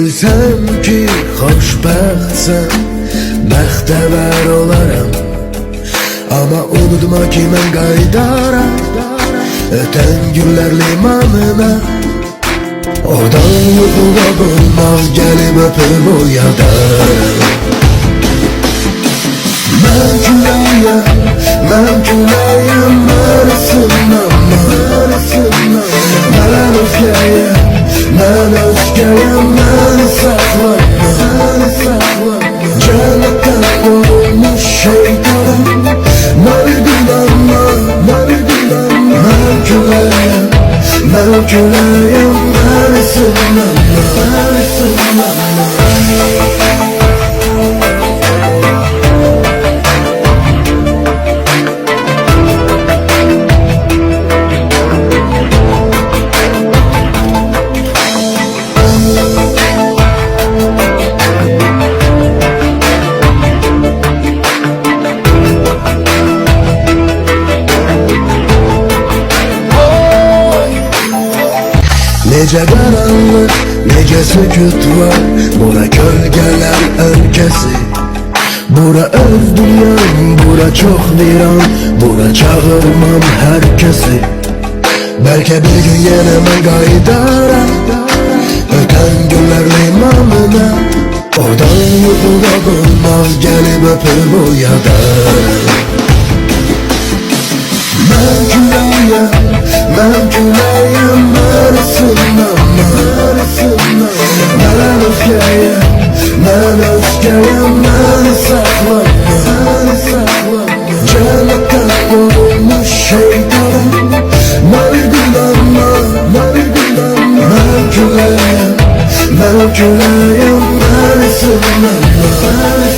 Bilsəm ki, xoşbəxtsən, bəxtəvər olaram. Amma unutma ki, mən qaydaram ötən günlər limanına. Oradan yuxuda bulmaz, gəlib öpüb oyadarım. Mən küləyəm, mən küləyəm, mən ısınmam. Mən özgəyəm, mən özgəyəm, mən saklanmam. Cənnətdən olmuş şeytanım, mərdilanma. Mən küləyəm, mən küləyəm, mən ısınmam. Necə qaranlıq, necə sükut var, bura kölgələr ölkəsi. Bura öz dünyam, bura çox viran, bura çağırmam hər kəsi. Bəlkə bir gün yenə mən qaydaram ötən günlər limanına. Oradan yuxuda bulmaz, gəlib öpüb oyadarım. Mən küləyəm, mən küləyəm, mən ısınmam. Mən özgəyəm, mən özgəyəm, mən saklanmam. Cənnətdən olmuş şeytanım, mərdilanma. Mən küləyəm, mən küləyəm, mən ısınmam.